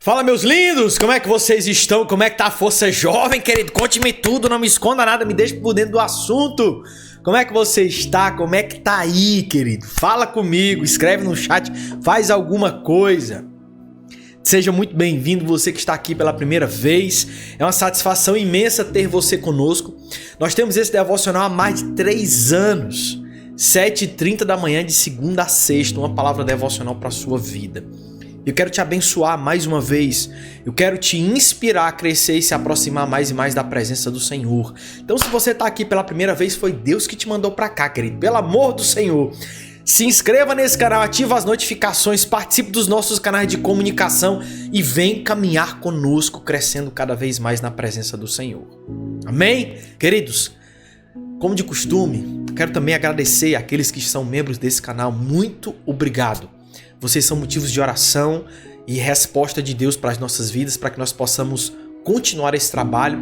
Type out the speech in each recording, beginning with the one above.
Fala, meus lindos! Como é que vocês estão? Como é que tá a força jovem, querido? Conte-me tudo, não me esconda nada, me deixe por dentro do assunto. Como é que você está? Como é que tá aí, querido? Fala comigo, escreve no chat, faz alguma coisa. Seja muito bem-vindo, você que está aqui pela primeira vez. É uma satisfação imensa ter você conosco. Nós temos esse devocional há mais de 3 anos. 7h30 da manhã, de segunda a sexta, uma palavra devocional para a sua vida. Eu quero te abençoar mais uma vez. Eu quero te inspirar a crescer e se aproximar mais e mais da presença do Senhor. Então, se você está aqui pela primeira vez, foi Deus que te mandou para cá, querido. Pelo amor do Senhor. Se inscreva nesse canal, ativa as notificações, participe dos nossos canais de comunicação e vem caminhar conosco, crescendo cada vez mais na presença do Senhor. Amém? Queridos, como de costume, quero também agradecer àqueles que são membros desse canal. Muito obrigado. Vocês são motivos de oração e resposta de Deus para as nossas vidas, para que nós possamos continuar esse trabalho,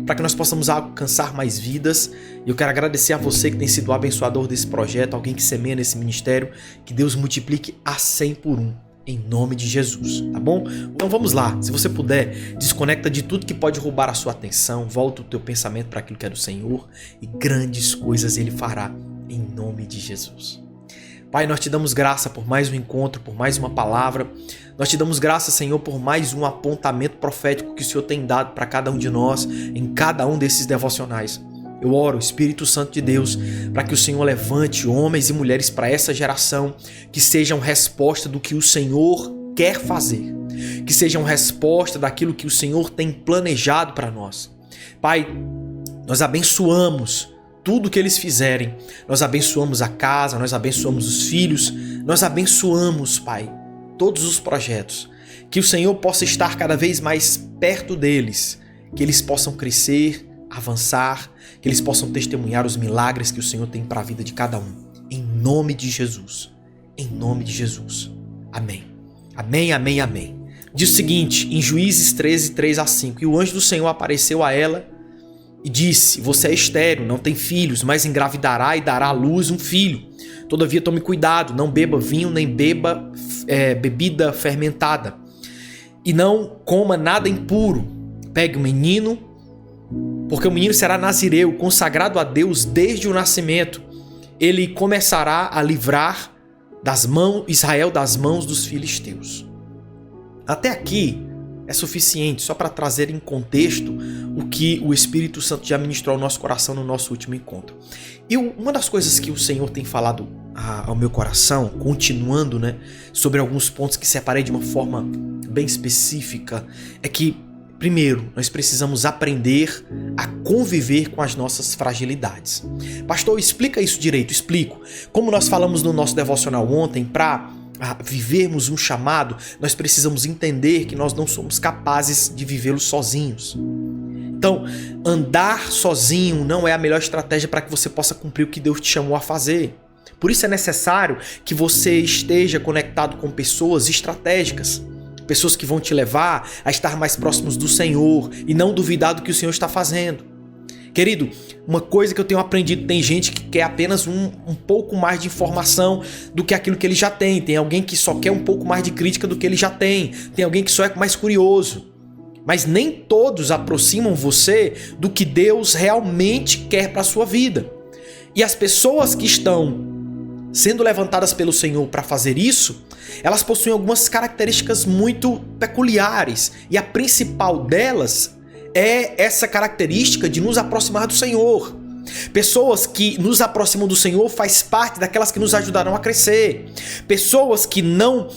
para que nós possamos alcançar mais vidas. E eu quero agradecer a você que tem sido o abençoador desse projeto, alguém que semeia nesse ministério, que Deus multiplique a 100 por 1, em nome de Jesus, tá bom? Então vamos lá, se você puder, desconecta de tudo que pode roubar a sua atenção, volta o teu pensamento para aquilo que é do Senhor e grandes coisas Ele fará, em nome de Jesus. Pai, nós te damos graça por mais um encontro, por mais uma palavra. Nós te damos graça, Senhor, por mais um apontamento profético que o Senhor tem dado para cada um de nós, em cada um desses devocionais. Eu oro, Espírito Santo de Deus, para que o Senhor levante homens e mulheres para essa geração, que sejam resposta do que o Senhor quer fazer, que sejam resposta daquilo que o Senhor tem planejado para nós. Pai, nós abençoamos tudo que eles fizerem, nós abençoamos a casa, nós abençoamos os filhos, nós abençoamos, Pai, todos os projetos, que o Senhor possa estar cada vez mais perto deles, que eles possam crescer, avançar, que eles possam testemunhar os milagres que o Senhor tem para a vida de cada um, em nome de Jesus, em nome de Jesus, amém, amém, amém, amém. Diz o seguinte, em Juízes 13, 3-5, e o anjo do Senhor apareceu a ela e disse: você é estéril, não tem filhos, mas engravidará e dará à luz um filho. Todavia tome cuidado, não beba vinho nem beba bebida fermentada. E não coma nada impuro. Pegue o menino, porque o menino será nazireu, consagrado a Deus desde o nascimento. Ele começará a livrar Israel das mãos dos filisteus. Até aqui é suficiente só para trazer em contexto o que o Espírito Santo já ministrou ao nosso coração no nosso último encontro. E uma das coisas que o Senhor tem falado ao meu coração, continuando, sobre alguns pontos que separei de uma forma bem específica, é que, primeiro, nós precisamos aprender a conviver com as nossas fragilidades. Pastor, explica isso direito. Explico. Como nós falamos no nosso devocional ontem, para vivermos um chamado, nós precisamos entender que nós não somos capazes de vivê-lo sozinhos. Então, andar sozinho não é a melhor estratégia para que você possa cumprir o que Deus te chamou a fazer. Por isso é necessário que você esteja conectado com pessoas estratégicas, pessoas que vão te levar a estar mais próximos do Senhor e não duvidar do que o Senhor está fazendo. Querido, uma coisa que eu tenho aprendido, tem gente que quer apenas um pouco mais de informação do que aquilo que ele já tem. Tem alguém que só quer um pouco mais de crítica do que ele já tem. Tem alguém que só é mais curioso. Mas nem todos aproximam você do que Deus realmente quer para a sua vida. E as pessoas que estão sendo levantadas pelo Senhor para fazer isso, elas possuem algumas características muito peculiares. E a principal delas é essa característica de nos aproximar do Senhor. Pessoas que nos aproximam do Senhor faz parte daquelas que nos ajudarão a crescer. Pessoas que não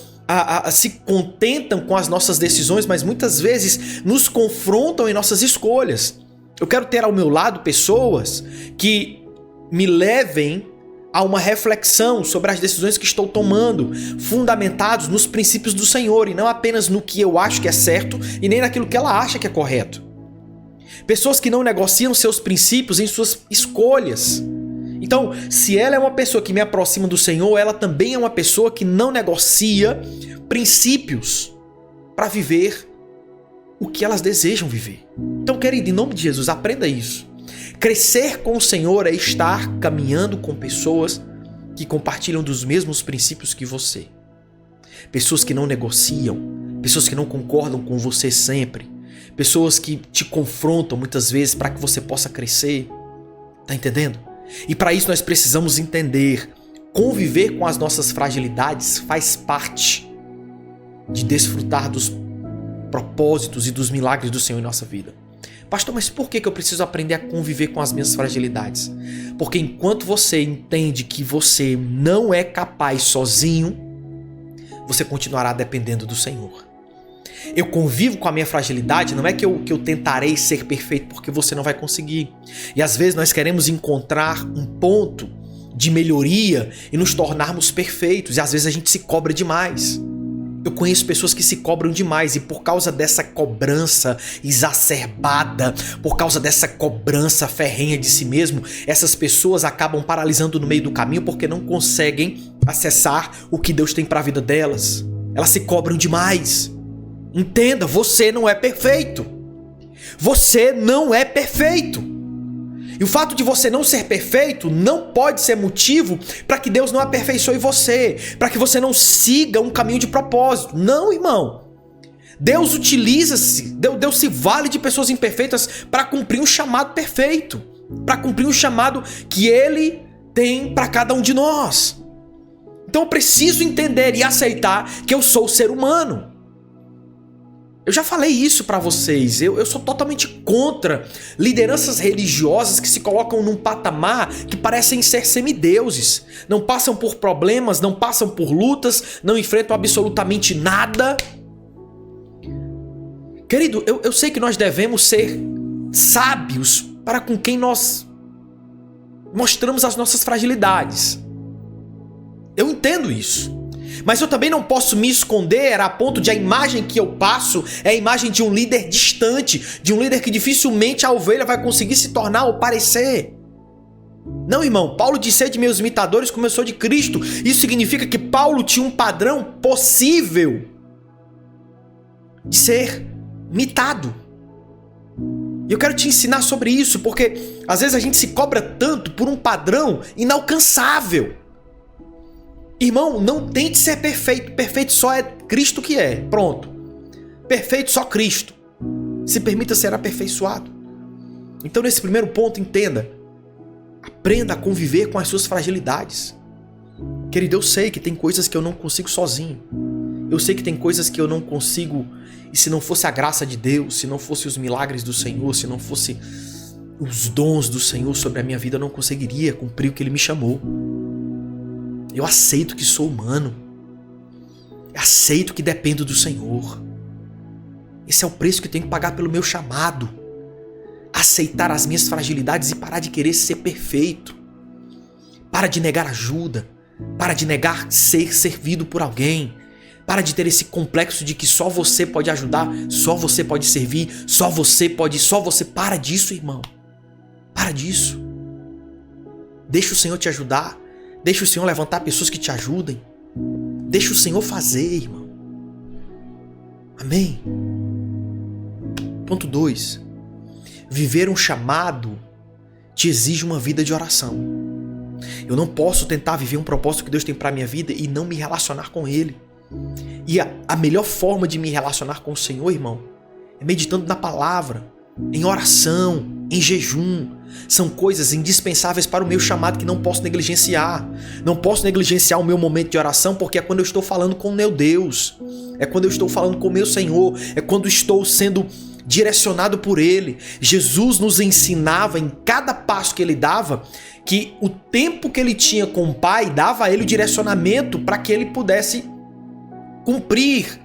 se contentam com as nossas decisões, mas muitas vezes nos confrontam em nossas escolhas. Eu quero ter ao meu lado pessoas que me levem a uma reflexão sobre as decisões que estou tomando, fundamentados nos princípios do Senhor e não apenas no que eu acho que é certo e nem naquilo que ela acha que é correto. Pessoas que não negociam seus princípios em suas escolhas. Então, se ela é uma pessoa que me aproxima do Senhor, ela também é uma pessoa que não negocia princípios para viver o que elas desejam viver. Então, querido, em nome de Jesus, aprenda isso. Crescer com o Senhor é estar caminhando com pessoas que compartilham dos mesmos princípios que você. Pessoas que não negociam, pessoas que não concordam com você sempre, pessoas que te confrontam muitas vezes para que você possa crescer. Tá entendendo? E para isso nós precisamos entender, conviver com as nossas fragilidades faz parte de desfrutar dos propósitos e dos milagres do Senhor em nossa vida. Pastor, mas por que eu preciso aprender a conviver com as minhas fragilidades? Porque enquanto você entende que você não é capaz sozinho, você continuará dependendo do Senhor. Eu convivo com a minha fragilidade, não é que eu tentarei ser perfeito, porque você não vai conseguir. E às vezes nós queremos encontrar um ponto de melhoria e nos tornarmos perfeitos, e às vezes a gente se cobra demais. Eu conheço pessoas que se cobram demais, e por causa dessa cobrança exacerbada, por causa dessa cobrança ferrenha de si mesmo, essas pessoas acabam paralisando no meio do caminho porque não conseguem acessar o que Deus tem para a vida delas. Elas se cobram demais. Entenda, você não é perfeito. Você não é perfeito. E o fato de você não ser perfeito não pode ser motivo para que Deus não aperfeiçoe você, para que você não siga um caminho de propósito. Não, irmão. Deus utiliza-se, Deus se vale de pessoas imperfeitas para cumprir um chamado perfeito, para cumprir um chamado que Ele tem para cada um de nós. Então eu preciso entender e aceitar que eu sou ser humano. Eu já falei isso pra vocês, eu sou totalmente contra lideranças religiosas que se colocam num patamar que parecem ser semideuses. Não passam por problemas, não passam por lutas, não enfrentam absolutamente nada. Querido, eu sei que nós devemos ser sábios para com quem nós mostramos as nossas fragilidades. Eu entendo isso. Mas eu também não posso me esconder a ponto de a imagem que eu passo é a imagem de um líder distante, de um líder que dificilmente a ovelha vai conseguir se tornar ou parecer. Não, irmão, Paulo disse: sede meus imitadores como eu sou de Cristo. Isso significa que Paulo tinha um padrão possível de ser imitado. E eu quero te ensinar sobre isso, porque às vezes a gente se cobra tanto por um padrão inalcançável. Irmão, não tente ser perfeito. Perfeito só é Cristo que é. Pronto. Perfeito só Cristo. Se permita ser aperfeiçoado. Então, nesse primeiro ponto, entenda. Aprenda a conviver com as suas fragilidades. Querido, eu sei que tem coisas que eu não consigo sozinho. Eu sei que tem coisas que eu não consigo. E se não fosse a graça de Deus, se não fosse os milagres do Senhor, se não fosse os dons do Senhor sobre a minha vida, eu não conseguiria cumprir o que Ele me chamou. Eu aceito que sou humano. Eu aceito que dependo do Senhor. Esse é o preço que eu tenho que pagar pelo meu chamado. Aceitar as minhas fragilidades e parar de querer ser perfeito. Para de negar ajuda. Para de negar ser servido por alguém. Para de ter esse complexo de que só você pode ajudar, só você pode servir, só você. Para disso, irmão. Para disso. Deixa o Senhor te ajudar. Deixa o Senhor levantar pessoas que te ajudem. Deixa o Senhor fazer, irmão. Amém? Ponto 2. Viver um chamado te exige uma vida de oração. Eu não posso tentar viver um propósito que Deus tem para minha vida e não me relacionar com Ele. E a melhor forma de me relacionar com o Senhor, irmão, é meditando na palavra, em oração, em jejum. São coisas indispensáveis para o meu chamado que não posso negligenciar. Não posso negligenciar o meu momento de oração, porque é quando eu estou falando com o meu Deus. É quando eu estou falando com o meu Senhor. É quando estou sendo direcionado por Ele. Jesus nos ensinava em cada passo que Ele dava que o tempo que Ele tinha com o Pai dava a Ele o direcionamento para que Ele pudesse cumprir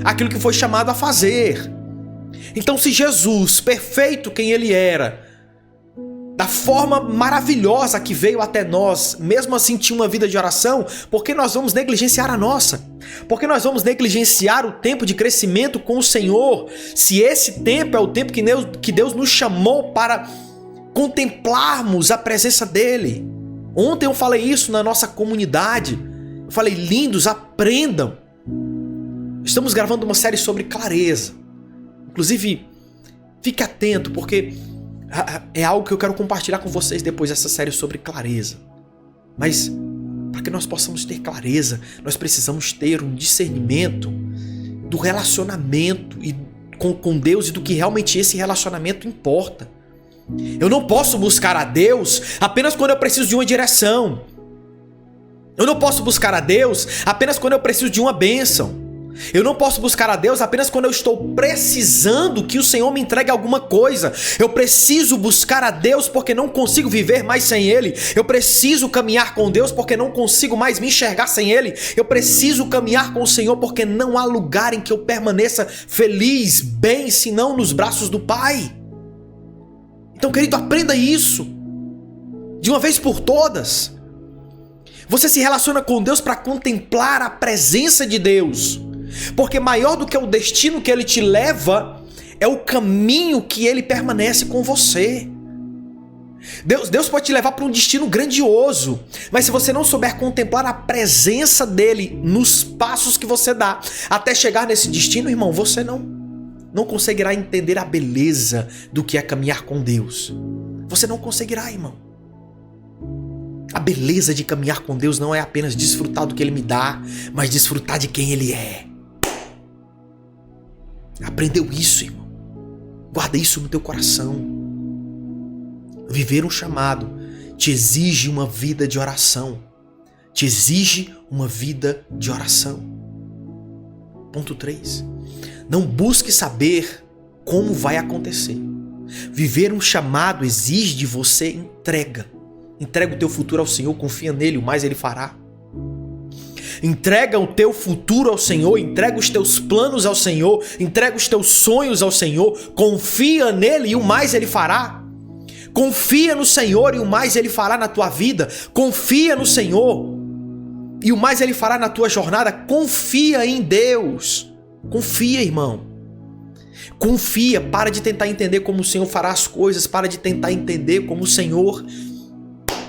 aquilo que foi chamado a fazer. Então, se Jesus, perfeito quem Ele era, da forma maravilhosa que veio até nós, mesmo assim tinha uma vida de oração, por que nós vamos negligenciar a nossa? Por que nós vamos negligenciar o tempo de crescimento com o Senhor, se esse tempo é o tempo que Deus nos chamou para contemplarmos a presença dEle? Ontem eu falei isso na nossa comunidade. Eu falei: lindos, aprendam. Estamos gravando uma série sobre clareza. Inclusive, fique atento, porque é algo que eu quero compartilhar com vocês depois dessa série sobre clareza. Mas, para que nós possamos ter clareza, nós precisamos ter um discernimento do relacionamento e com Deus e do que realmente esse relacionamento importa. Eu não posso buscar a Deus apenas quando eu preciso de uma direção. Eu não posso buscar a Deus apenas quando eu preciso de uma bênção. Eu não posso buscar a Deus apenas quando eu estou precisando que o Senhor me entregue alguma coisa. Eu preciso buscar a Deus porque não consigo viver mais sem Ele. Eu preciso caminhar com Deus porque não consigo mais me enxergar sem Ele. Eu preciso caminhar com o Senhor porque não há lugar em que eu permaneça feliz, bem, senão nos braços do Pai. Então, querido, aprenda isso de uma vez por todas. Você se relaciona com Deus para contemplar a presença de Deus. Porque maior do que o destino que Ele te leva é o caminho que Ele permanece com você. Deus pode te levar para um destino grandioso, mas se você não souber contemplar a presença dEle nos passos que você dá até chegar nesse destino, irmão, você não conseguirá entender a beleza do que é caminhar com Deus. Você não conseguirá, irmão. A beleza de caminhar com Deus não é apenas desfrutar do que Ele me dá, mas desfrutar de quem Ele é. Aprendeu isso, irmão? Guarda isso no teu coração. Viver um chamado te exige uma vida de oração. Te exige uma vida de oração. Ponto 3. Não busque saber como vai acontecer. Viver um chamado exige de você entrega. Entrega o teu futuro ao Senhor, confia nele, o mais Ele fará. Entrega o teu futuro ao Senhor, entrega os teus planos ao Senhor, entrega os teus sonhos ao Senhor, confia nele e o mais Ele fará. Confia no Senhor e o mais Ele fará na tua vida. Confia no Senhor e o mais Ele fará na tua jornada. Confia em Deus. Confia, irmão. Confia, para de tentar entender como o Senhor fará as coisas, para de tentar entender como o Senhor...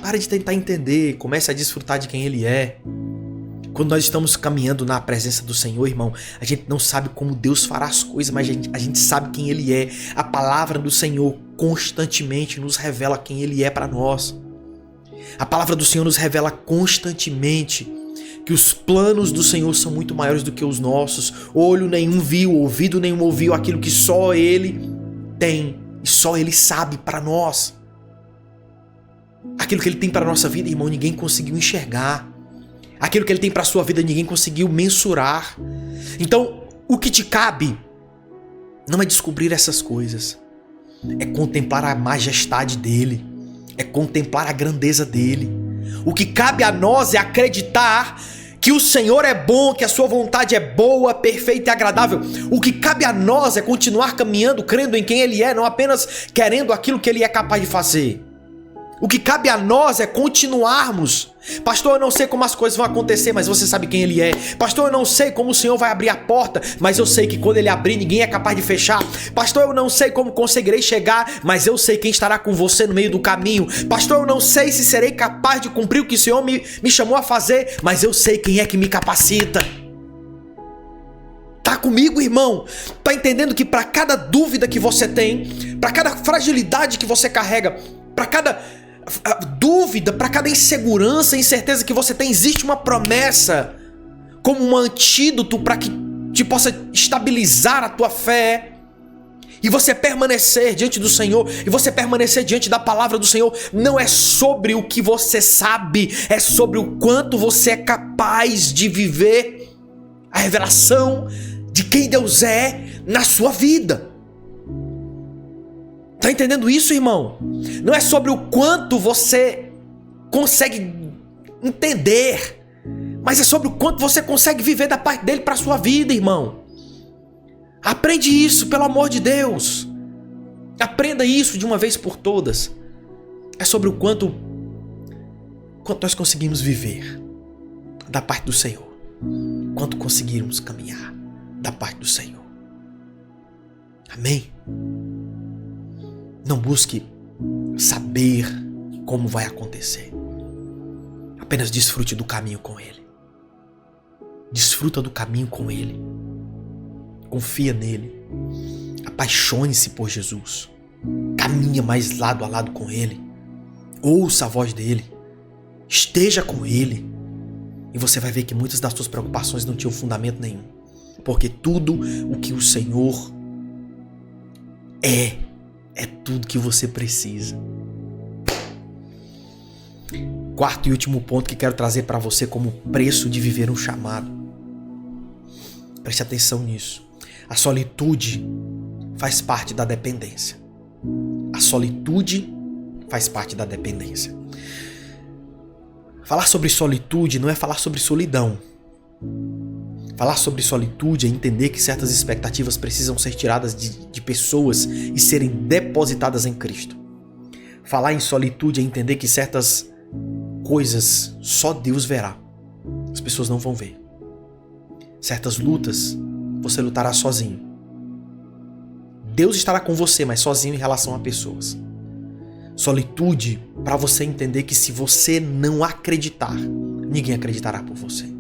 Para de tentar entender, comece a desfrutar de quem Ele é. Quando nós estamos caminhando na presença do Senhor, irmão, a gente não sabe como Deus fará as coisas, mas a gente sabe quem Ele é. A palavra do Senhor constantemente nos revela quem Ele é para nós. A palavra do Senhor nos revela constantemente que os planos do Senhor são muito maiores do que os nossos. Olho nenhum viu, ouvido nenhum ouviu aquilo que só Ele tem e só Ele sabe para nós. Aquilo que Ele tem para a nossa vida, irmão, ninguém conseguiu enxergar. Aquilo que Ele tem para a sua vida, ninguém conseguiu mensurar. Então, o que te cabe não é descobrir essas coisas. É contemplar a majestade dEle. É contemplar a grandeza dEle. O que cabe a nós é acreditar que o Senhor é bom, que a sua vontade é boa, perfeita e agradável. O que cabe a nós é continuar caminhando, crendo em quem Ele é, não apenas querendo aquilo que Ele é capaz de fazer. O que cabe a nós é continuarmos. Pastor, eu não sei como as coisas vão acontecer, mas você sabe quem Ele é. Pastor, eu não sei como o Senhor vai abrir a porta, mas eu sei que quando Ele abrir, ninguém é capaz de fechar. Pastor, eu não sei como conseguirei chegar, mas eu sei quem estará com você no meio do caminho. Pastor, eu não sei se serei capaz de cumprir o que o Senhor me chamou a fazer, mas eu sei quem é que me capacita. Tá comigo, irmão? Tá entendendo que para cada dúvida que você tem, para cada fragilidade que você carrega, para cada dúvida, para cada insegurança e incerteza que você tem, existe uma promessa como um antídoto para que te possa estabilizar a tua fé e você permanecer diante do Senhor, e você permanecer diante da palavra do Senhor. Não é sobre o que você sabe, é sobre o quanto você é capaz de viver a revelação de quem Deus é na sua vida. Tá entendendo isso, irmão? Não é sobre o quanto você consegue entender, mas é sobre o quanto você consegue viver da parte dele para a sua vida, irmão. Aprende isso, pelo amor de Deus. Aprenda isso de uma vez por todas. É sobre o quanto nós conseguimos viver da parte do Senhor, quanto conseguirmos caminhar da parte do Senhor. Amém? Não busque saber como vai acontecer. Apenas desfrute do caminho com Ele. Desfruta do caminho com Ele. Confia nele. Apaixone-se por Jesus. Caminha mais lado a lado com Ele. Ouça a voz dele. Esteja com Ele. E você vai ver que muitas das suas preocupações não tinham fundamento nenhum. Porque tudo o que o Senhor é tudo que você precisa. Quarto e último ponto que quero trazer para você como preço de viver um chamado. Preste atenção nisso. A solitude faz parte da dependência. A solitude faz parte da dependência. Falar sobre solitude não é falar sobre solidão. Falar sobre solitude é entender que certas expectativas precisam ser tiradas de pessoas e serem depositadas em Cristo. Falar em solitude é entender que certas coisas só Deus verá. As pessoas não vão ver. Certas lutas você lutará sozinho. Deus estará com você, mas sozinho em relação a pessoas. Solitude para você entender que se você não acreditar, ninguém acreditará por você.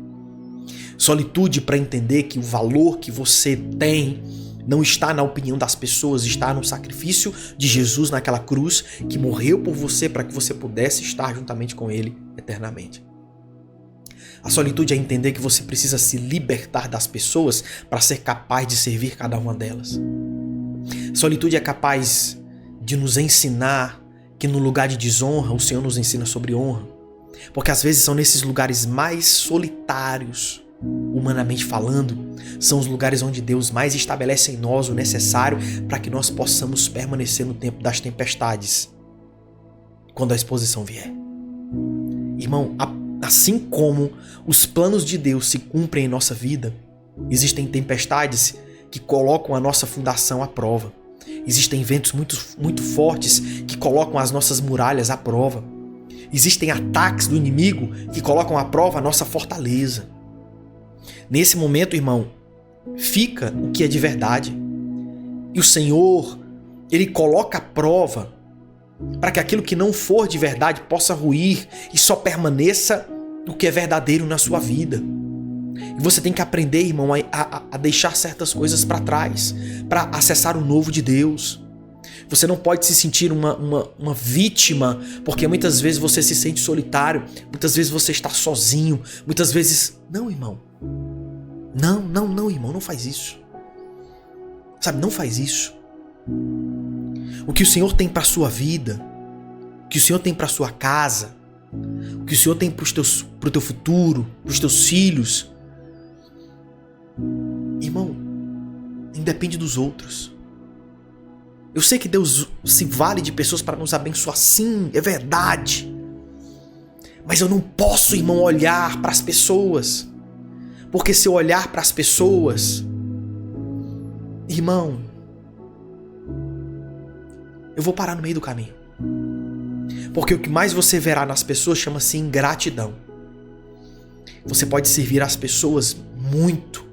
Solitude para entender que o valor que você tem não está na opinião das pessoas, está no sacrifício de Jesus naquela cruz que morreu por você para que você pudesse estar juntamente com Ele eternamente. A solitude é entender que você precisa se libertar das pessoas para ser capaz de servir cada uma delas. A solitude é capaz de nos ensinar que no lugar de desonra o Senhor nos ensina sobre honra. Porque às vezes são nesses lugares mais solitários, humanamente falando, são os lugares onde Deus mais estabelece em nós o necessário para que nós possamos permanecer no tempo das tempestades, quando a exposição vier. Irmão, assim como os planos de Deus se cumprem em nossa vida, existem tempestades que colocam a nossa fundação à prova. Existem ventos muito fortes que colocam as nossas muralhas à prova. Existem ataques do inimigo que colocam à prova a nossa fortaleza. Nesse momento, irmão, fica o que é de verdade. E o Senhor, Ele coloca à prova para que aquilo que não for de verdade possa ruir e só permaneça o que é verdadeiro na sua vida. E você tem que aprender, irmão, a deixar certas coisas para trás, para acessar o novo de Deus. Você não pode se sentir uma vítima, porque muitas vezes você se sente solitário, muitas vezes você está sozinho, muitas vezes... Não, irmão. Não, irmão, não faz isso. Sabe, não faz isso. O que o Senhor tem para a sua vida, o que o Senhor tem para a sua casa, o que o Senhor tem para o teu futuro, para os teus filhos, irmão, independe dos outros. Eu sei que Deus se vale de pessoas para nos abençoar, sim, é verdade. Mas eu não posso, irmão, olhar para as pessoas. Porque se eu olhar para as pessoas, irmão, eu vou parar no meio do caminho. Porque o que mais você verá nas pessoas chama-se ingratidão. Você pode servir as pessoas muito.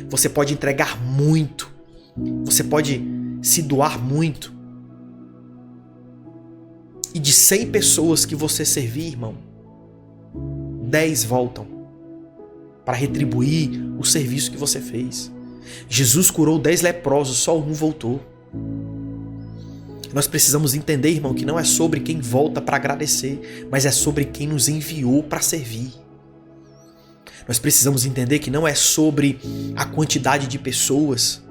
Você pode entregar muito. Você pode se doar muito. E de 100 pessoas que você servir, irmão, 10 voltam para retribuir o serviço que você fez. Jesus curou 10 leprosos, só um voltou. Nós precisamos entender, irmão, que não é sobre quem volta para agradecer, mas é sobre quem nos enviou para servir. Nós precisamos entender que não é sobre a quantidade de pessoas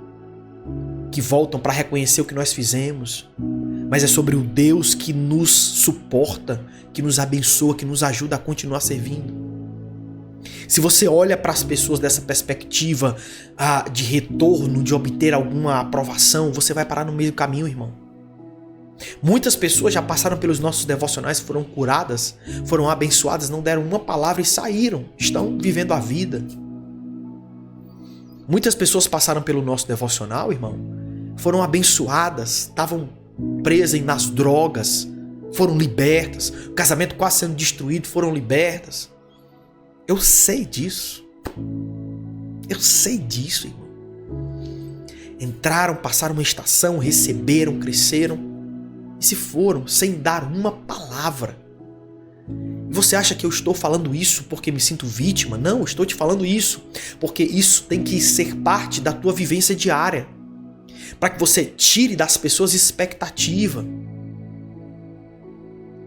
que voltam para reconhecer o que nós fizemos, mas é sobre o Deus que nos suporta, que nos abençoa, que nos ajuda a continuar servindo. Se você olha para as pessoas dessa perspectiva de retorno, de obter alguma aprovação, você vai parar no meio do caminho, irmão. Muitas pessoas já passaram pelos nossos devocionais, foram curadas, foram abençoadas, não deram uma palavra e saíram, estão vivendo a vida. Muitas pessoas passaram pelo nosso devocional, irmão, foram abençoadas, estavam presas nas drogas, foram libertas, o casamento quase sendo destruído, foram libertas. Eu sei disso. Eu sei disso, irmão. Entraram, passaram uma estação, receberam, cresceram e se foram sem dar uma palavra. Você acha que eu estou falando isso porque me sinto vítima? Não, eu estou te falando isso porque isso tem que ser parte da tua vivência diária, para que você tire das pessoas expectativa.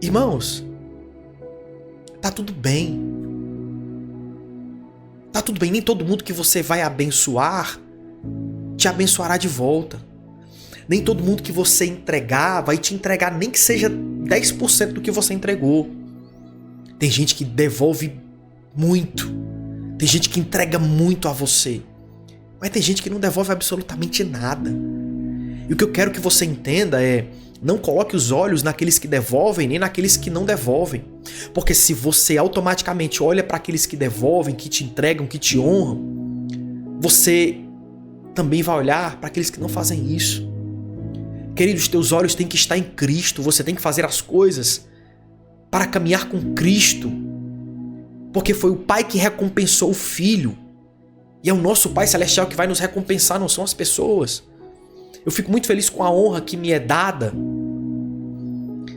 Irmãos, tá tudo bem. Tá tudo bem, nem todo mundo que você vai abençoar te abençoará de volta. Nem todo mundo que você entregar vai te entregar nem que seja 10% do que você entregou. Tem gente que devolve muito. Tem gente que entrega muito a você. Mas tem gente que não devolve absolutamente nada. E o que eu quero que você entenda é: não coloque os olhos naqueles que devolvem, nem naqueles que não devolvem. Porque se você automaticamente olha para aqueles que devolvem, que te entregam, que te honram, você também vai olhar para aqueles que não fazem isso. Querido, os teus olhos têm que estar em Cristo. Você tem que fazer as coisas para caminhar com Cristo. Porque foi o Pai que recompensou o Filho. E é o nosso Pai Celestial que vai nos recompensar, não são as pessoas. Eu fico muito feliz com a honra que me é dada.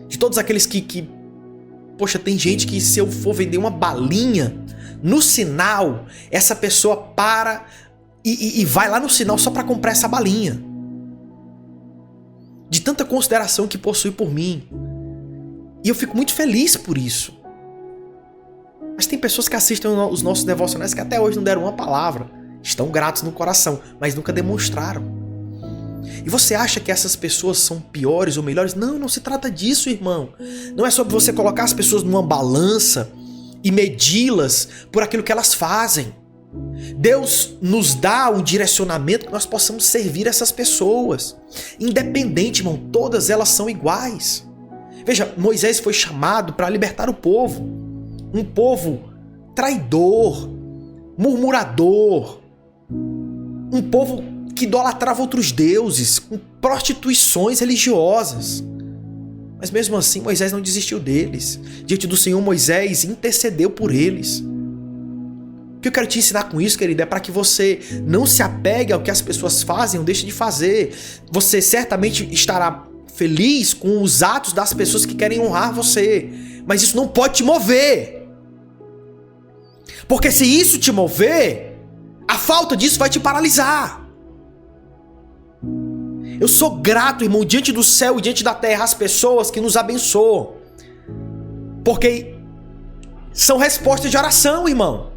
De todos aqueles que poxa, tem gente que se eu for vender uma balinha no sinal, essa pessoa para e vai lá no sinal só para comprar essa balinha. De tanta consideração que possui por mim. E eu fico muito feliz por isso. Mas tem pessoas que assistem os nossos devocionais que até hoje não deram uma palavra. Estão gratos no coração, mas nunca demonstraram. E você acha que essas pessoas são piores ou melhores? Não, não se trata disso, irmão. Não é sobre você colocar as pessoas numa balança e medi-las por aquilo que elas fazem. Deus nos dá um direcionamento que nós possamos servir essas pessoas. Independente, irmão, todas elas são iguais. Veja, Moisés foi chamado para libertar o povo. Um povo traidor, murmurador. Um povo que idolatrava outros deuses, com prostituições religiosas. Mas mesmo assim, Moisés não desistiu deles. Diante do Senhor, Moisés intercedeu por eles. O que eu quero te ensinar com isso, querido, é para que você não se apegue ao que as pessoas fazem ou deixe de fazer. Você certamente estará feliz com os atos das pessoas que querem honrar você. Mas isso não pode te mover. Porque se isso te mover, a falta disso vai te paralisar. Eu sou grato, irmão, diante do céu e diante da terra, às pessoas que nos abençoam. Porque são respostas de oração, irmão.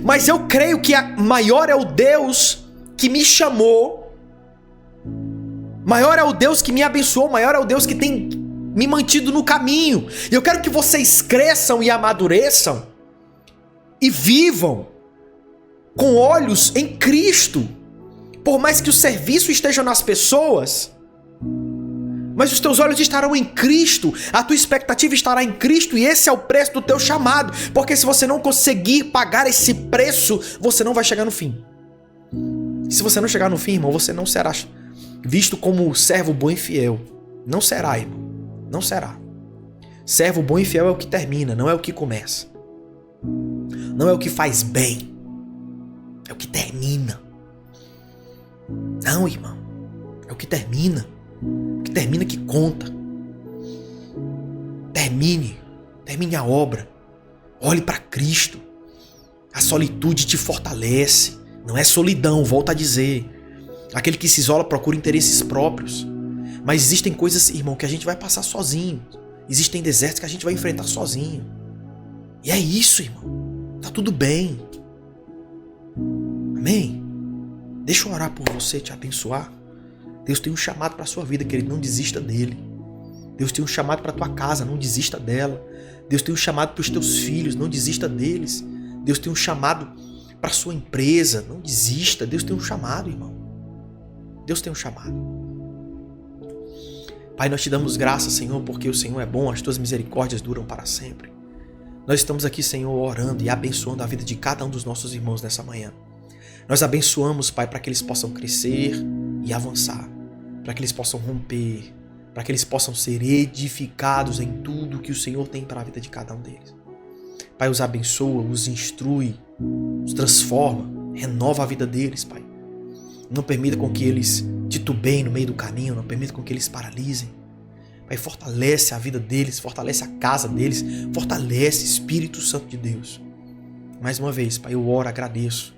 Mas eu creio que maior é o Deus que me chamou, maior é o Deus que me abençoou, maior é o Deus que tem me mantido no caminho. E eu quero que vocês cresçam e amadureçam e vivam com olhos em Cristo. Por mais que o serviço esteja nas pessoas, mas os teus olhos estarão em Cristo, a tua expectativa estará em Cristo, e esse é o preço do teu chamado. Porque se você não conseguir pagar esse preço, você não vai chegar no fim. Se você não chegar no fim, irmão, você não será visto como servo bom e fiel. Não será, irmão. Não será. Servo bom e fiel é o que termina, não é o que começa. Não é o que faz bem, é o que termina. Não, irmão, é o que termina. O que termina que conta. Termine a obra. Olhe para Cristo. A solitude te fortalece. Não é solidão, volto a dizer. Aquele que se isola procura interesses próprios. Mas existem coisas, irmão, que a gente vai passar sozinho. Existem desertos que a gente vai enfrentar sozinho. E é isso, irmão. Tá tudo bem. Amém? Deixa eu orar por você, te abençoar. Deus tem um chamado para a sua vida, querido, não desista dele. Deus tem um chamado para a tua casa, não desista dela. Deus tem um chamado para os teus filhos, não desista deles. Deus tem um chamado para a sua empresa, não desista. Deus tem um chamado, irmão. Deus tem um chamado. Pai, nós te damos graça, Senhor, porque o Senhor é bom, as tuas misericórdias duram para sempre. Nós estamos aqui, Senhor, orando e abençoando a vida de cada um dos nossos irmãos nessa manhã. Nós abençoamos, Pai, para que eles possam crescer e avançar, para que eles possam romper, para que eles possam ser edificados em tudo que o Senhor tem para a vida de cada um deles. Pai, os abençoa, os instrui, os transforma, renova a vida deles, Pai. Não permita com que eles titubeiem no meio do caminho, não permita com que eles paralisem. Pai, fortalece a vida deles, fortalece a casa deles, fortalece, Espírito Santo de Deus. Mais uma vez, Pai, eu oro, agradeço.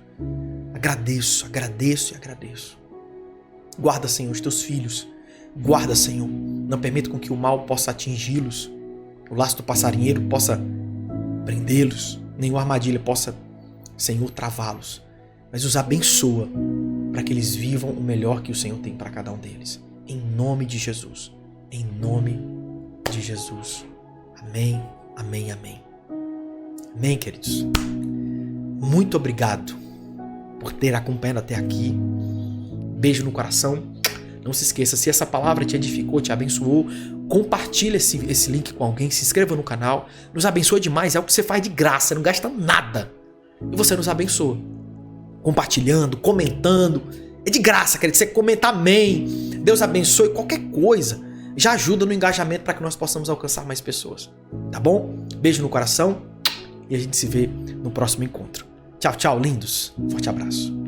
Agradeço. Guarda, Senhor, os teus filhos. Guarda, Senhor. Não permita com que o mal possa atingi-los. O laço do passarinheiro possa prendê-los. Nenhuma armadilha possa Senhor, travá-los, mas os abençoa para que eles vivam o melhor que o Senhor tem para cada um deles. Em nome de Jesus. Em nome de Jesus. Amém, amém, amém. Amém, queridos. Muito obrigado por ter acompanhado até aqui. Beijo no coração. Não se esqueça, se essa palavra te edificou, te abençoou, compartilha esse link com alguém, se inscreva no canal. Nos abençoa demais, é o que você faz de graça, não gasta nada. E você nos abençoa. Compartilhando, comentando. É de graça, querido. Você comenta amém. Deus abençoe, qualquer coisa. Já ajuda no engajamento para que nós possamos alcançar mais pessoas. Tá bom? Beijo no coração e a gente se vê no próximo encontro. Tchau, tchau, lindos. Forte abraço.